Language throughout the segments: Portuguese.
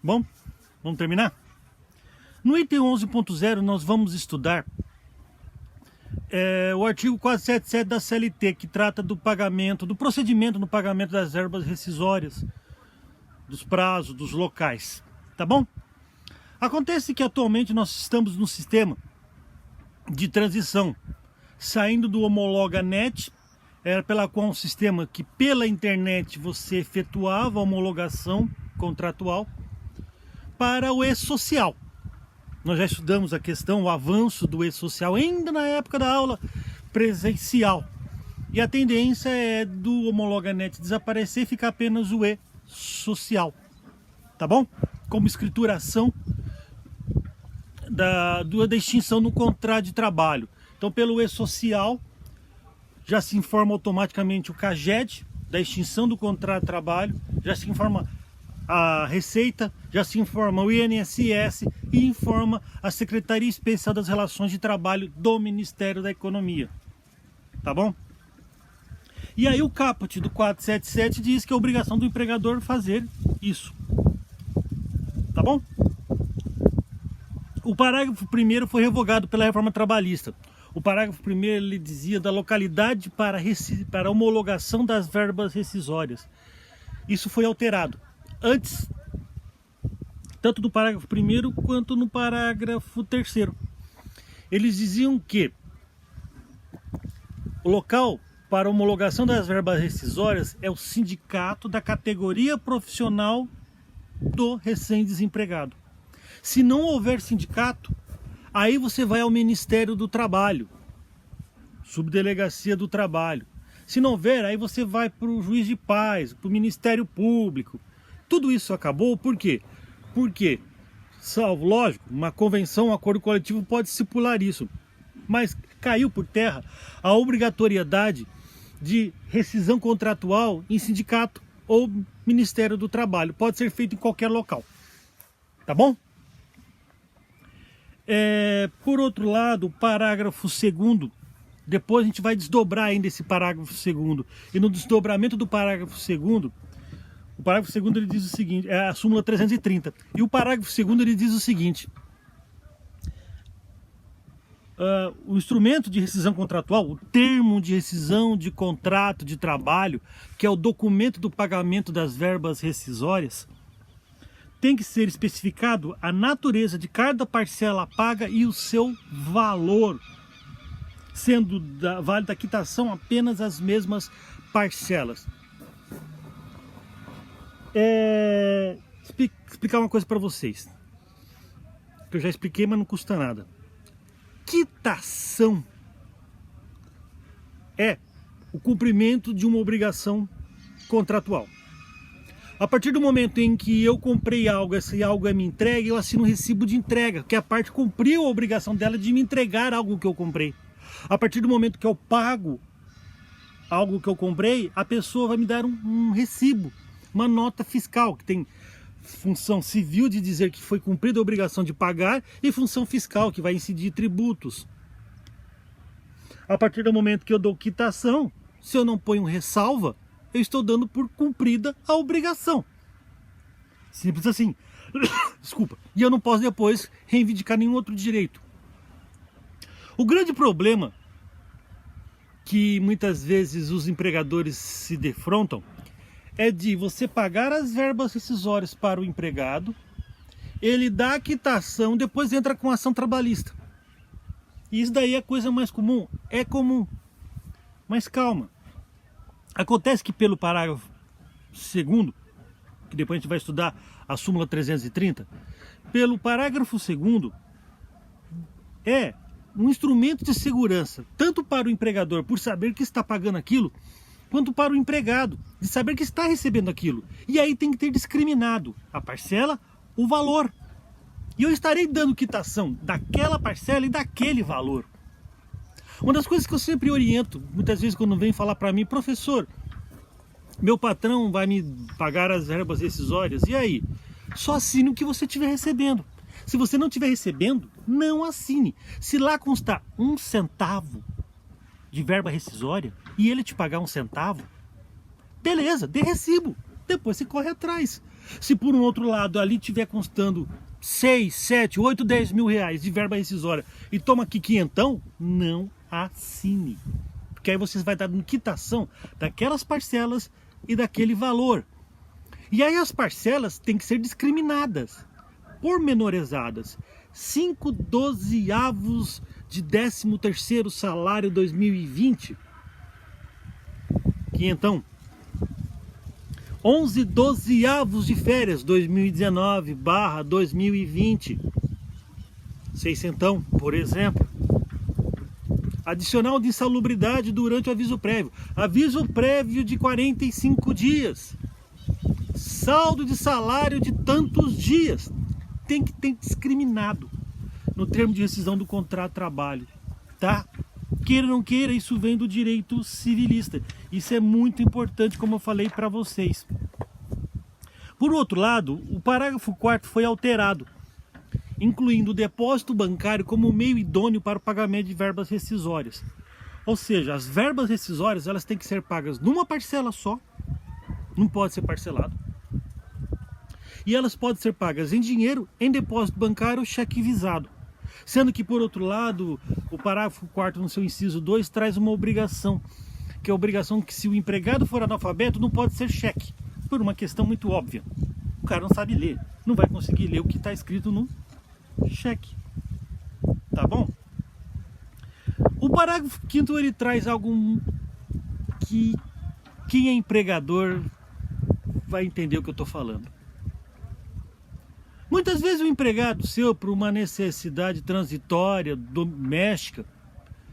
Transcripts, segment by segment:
Bom, vamos terminar? No item 11.0 nós vamos estudar o artigo 477 da CLT, que trata do pagamento, do procedimento no pagamento das verbas rescisórias, dos prazos, dos locais, tá bom? Acontece que atualmente nós estamos num sistema de transição, saindo do Homologa.net, era pela qual um sistema que pela internet você efetuava a homologação contratual, para o e-social. Nós já estudamos a questão, o avanço do e-social, ainda na época da aula presencial. E a tendência é do Homologa.net desaparecer e ficar apenas o e-social. Tá bom? Como escrituração da extinção no contrato de trabalho. Então, pelo e-social, já se informa automaticamente o CAGED da extinção do contrato de trabalho, já se informa a Receita, já se informa o INSS e informa a Secretaria Especial das Relações de Trabalho do Ministério da Economia. Tá bom? E aí o caput do 477 diz que é obrigação do empregador fazer isso. Tá bom? O parágrafo 1º foi revogado pela reforma trabalhista. O parágrafo 1º ele dizia da localidade para homologação das verbas rescisórias. Isso foi alterado. Antes, tanto no parágrafo 1º quanto no parágrafo 3º, eles diziam que o local para homologação das verbas rescisórias é o sindicato da categoria profissional do recém-desempregado. Se não houver sindicato, aí você vai ao Ministério do Trabalho, Subdelegacia do Trabalho. Se não houver, aí você vai para o Juiz de Paz, para o Ministério Público. Tudo isso acabou, por quê? Porque, salvo, lógico, uma convenção, um acordo coletivo pode estipular isso, mas caiu por terra a obrigatoriedade de rescisão contratual em sindicato ou Ministério do Trabalho. Pode ser feito em qualquer local, tá bom? Por outro lado, o parágrafo 2º, depois a gente vai desdobrar ainda esse parágrafo 2º, e no desdobramento do parágrafo 2º, o parágrafo 2º ele diz o seguinte, é a súmula 330, e o parágrafo 2º ele diz o seguinte: o instrumento de rescisão contratual, o termo de rescisão de contrato de trabalho, que é o documento do pagamento das verbas rescisórias, tem que ser especificado a natureza de cada parcela paga e o seu valor, sendo vale da quitação apenas as mesmas parcelas. Explicar uma coisa para vocês, que eu já expliquei, mas não custa nada. Quitação é o cumprimento de uma obrigação contratual. A partir do momento em que eu comprei algo, esse algo é me entregue, eu assino um recibo de entrega, que a parte cumpriu a obrigação dela de me entregar algo que eu comprei. A partir do momento que eu pago algo que eu comprei, a pessoa vai me dar um recibo, uma nota fiscal, que tem função civil de dizer que foi cumprida a obrigação de pagar e função fiscal, que vai incidir tributos. A partir do momento que eu dou quitação, se eu não ponho ressalva, eu estou dando por cumprida a obrigação. Simples assim. Desculpa. E eu não posso depois reivindicar nenhum outro direito. O grande problema que muitas vezes os empregadores se defrontam é de você pagar as verbas rescisórias para o empregado, ele dá a quitação, depois entra com ação trabalhista. E isso daí é coisa mais comum? É comum. Mas calma. Acontece que pelo parágrafo 2º, que depois a gente vai estudar a súmula 330, pelo parágrafo 2º, é um instrumento de segurança, tanto para o empregador, por saber que está pagando aquilo, quanto para o empregado, de saber que está recebendo aquilo. E aí tem que ter discriminado a parcela, o valor. E eu estarei dando quitação daquela parcela e daquele valor. Uma das coisas que eu sempre oriento, muitas vezes quando vem falar para mim: professor, meu patrão vai me pagar as verbas rescisórias, e aí? Só assine o que você estiver recebendo. Se você não estiver recebendo, não assine. Se lá constar 1 centavo de verba rescisória e ele te pagar 1 centavo, beleza, dê recibo. Depois você corre atrás. Se por um outro lado ali estiver constando 6, 7, 8, 10 mil reais de verba rescisória e toma aqui quinhentão, não assine. Porque aí você vai dar quitação daquelas parcelas e daquele valor. E aí as parcelas têm que ser discriminadas, pormenorizadas. 5/12 de 13º salário 2020, quinhentão. 11/12 de férias 2019/2020, seiscentão, por exemplo. Adicional de insalubridade durante o aviso prévio. Aviso prévio de 45 dias. Saldo de salário de tantos dias. Tem que ter discriminado no termo de rescisão do contrato de trabalho, tá? Queira ou não queira, isso vem do direito civilista. Isso é muito importante, como eu falei para vocês. Por outro lado, o parágrafo 4º foi alterado, incluindo o depósito bancário como meio idôneo para o pagamento de verbas rescisórias. Ou seja, as verbas rescisórias elas têm que ser pagas numa parcela só, não pode ser parcelado. E elas podem ser pagas em dinheiro, em depósito bancário ou cheque visado. Sendo que, por outro lado, o parágrafo 4º, no seu inciso 2, traz uma obrigação, que é a obrigação que, se o empregado for analfabeto, não pode ser cheque, por uma questão muito óbvia. O cara não sabe ler, não vai conseguir ler o que está escrito no cheque. Tá bom? O parágrafo 5º, ele traz algo que quem é empregador vai entender o que eu estou falando. Muitas vezes o empregado seu, por uma necessidade transitória, doméstica,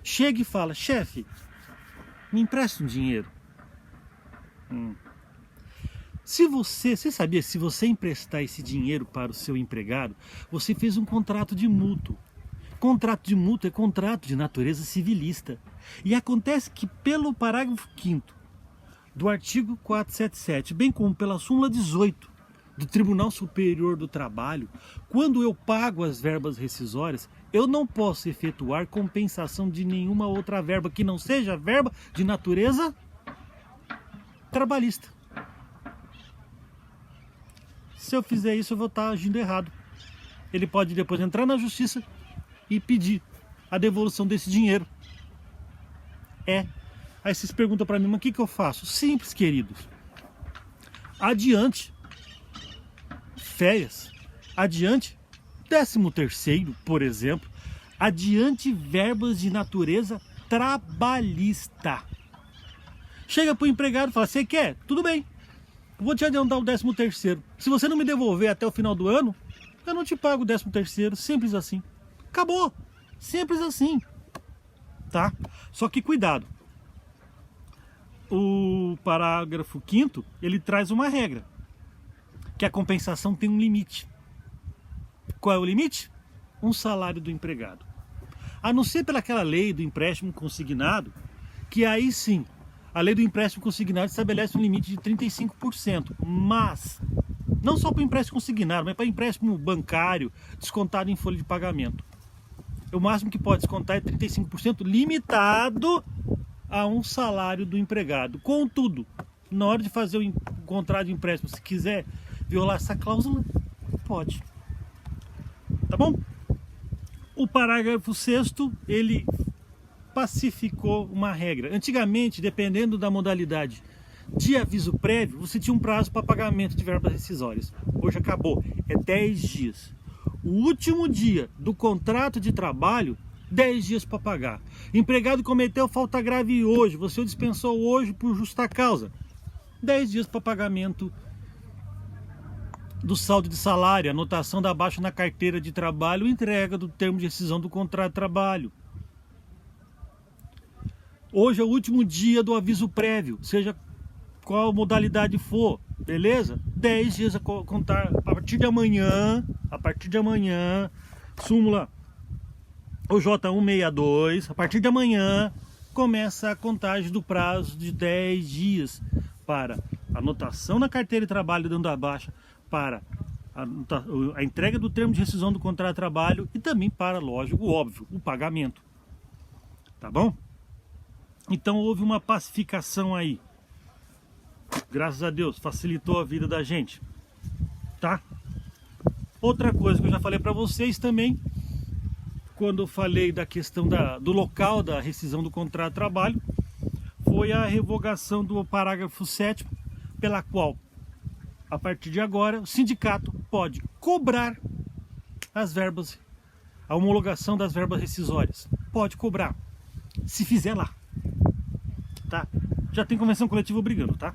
chega e fala: chefe, me empresta um dinheiro. Você sabia, se você emprestar esse dinheiro para o seu empregado, você fez um contrato de mútuo. Contrato de mútuo é contrato de natureza civilista. E acontece que pelo parágrafo 5º do artigo 477, bem como pela súmula 18, do Tribunal Superior do Trabalho, quando eu pago as verbas rescisórias, eu não posso efetuar compensação de nenhuma outra verba que não seja verba de natureza trabalhista. Se eu fizer isso, eu vou estar agindo errado. Ele pode depois entrar na justiça e pedir a devolução desse dinheiro. Aí vocês perguntam para mim, mas o que eu faço? Simples, queridos. Adiante férias, adiante 13º, por exemplo, adiante verbas de natureza trabalhista. Chega para o empregado e fala: você quer? Tudo bem, vou te adiantar o 13º. Se você não me devolver até o final do ano, eu não te pago o 13º, simples assim. Acabou, simples assim, tá? Só que cuidado, o parágrafo 5º, ele traz uma regra, que a compensação tem um limite. Qual é o limite? Um salário do empregado. A não ser pelaquela lei do empréstimo consignado, que aí sim, a lei do empréstimo consignado estabelece um limite de 35%. Mas, não só para o empréstimo consignado, mas para empréstimo bancário, descontado em folha de pagamento. O máximo que pode descontar é 35%, limitado a um salário do empregado. Contudo, na hora de fazer o contrato de empréstimo, se quiser violar essa cláusula, pode. Tá bom? O parágrafo 6º, ele pacificou uma regra. Antigamente, dependendo da modalidade de aviso prévio, você tinha um prazo para pagamento de verbas rescisórias. Hoje acabou, é 10 dias. O último dia do contrato de trabalho, 10 dias para pagar. Empregado cometeu falta grave hoje, você o dispensou hoje por justa causa. 10 dias para pagamento do saldo de salário, anotação da baixa na carteira de trabalho, entrega do termo de rescisão do contrato de trabalho. Hoje é o último dia do aviso prévio, seja qual modalidade for, beleza? 10 dias a contar a partir de amanhã, súmula OJ162, a partir de amanhã começa a contagem do prazo de 10 dias para anotação na carteira de trabalho dando a baixa, para a entrega do termo de rescisão do contrato de trabalho e também para, lógico, óbvio, o pagamento. Tá bom? Então houve uma pacificação aí. Graças a Deus, facilitou a vida da gente. tá? Outra coisa que eu já falei para vocês também, quando eu falei da questão do local da rescisão do contrato de trabalho, foi a revogação do parágrafo 7º, pela qual, a partir de agora, o sindicato pode cobrar as verbas, a homologação das verbas rescisórias. Pode cobrar, se fizer lá, tá? Já tem convenção coletiva obrigando, tá?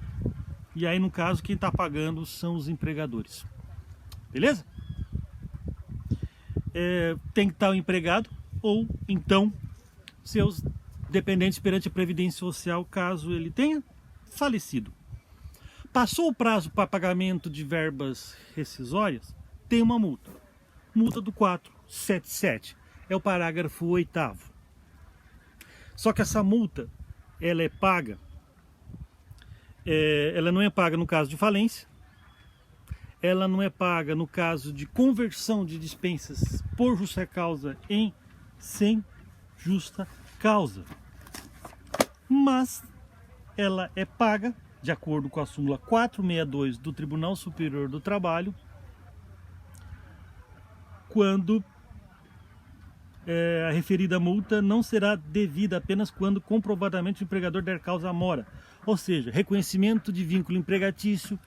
E aí, no caso, quem está pagando são os empregadores. Beleza? Tem que estar o empregado ou, então, seus dependentes perante a Previdência Social, caso ele tenha falecido. Passou o prazo para pagamento de verbas rescisórias, tem uma multa. Multa do 477. É o parágrafo 8º. Só que essa multa, ela é paga, ela não é paga no caso de falência, ela não é paga no caso de conversão de dispensas por justa causa em sem justa causa. Mas ela é paga, de acordo com a súmula 462 do Tribunal Superior do Trabalho, quando a referida multa não será devida apenas quando comprovadamente o empregador der causa à mora. Ou seja, reconhecimento de vínculo empregatício,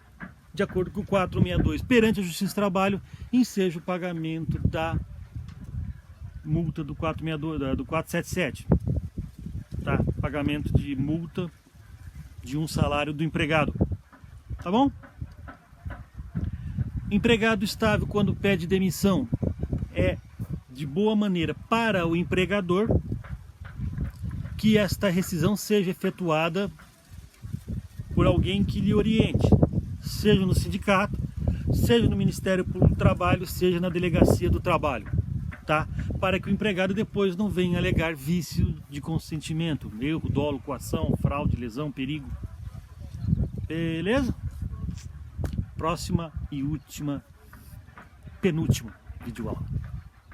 de acordo com o 462, perante a Justiça do Trabalho, enseja o pagamento da multa do 462, do 477. Tá? Pagamento de multa de um salário do empregado. Tá bom? Empregado estável, quando pede demissão, é de boa maneira para o empregador que esta rescisão seja efetuada por alguém que lhe oriente, seja no sindicato, seja no Ministério Público do Trabalho, seja na Delegacia do Trabalho, tá? Para que o empregado depois não venha alegar vício de consentimento, erro, dolo, coação, fraude, lesão, perigo. Beleza? Próxima e penúltima videoaula.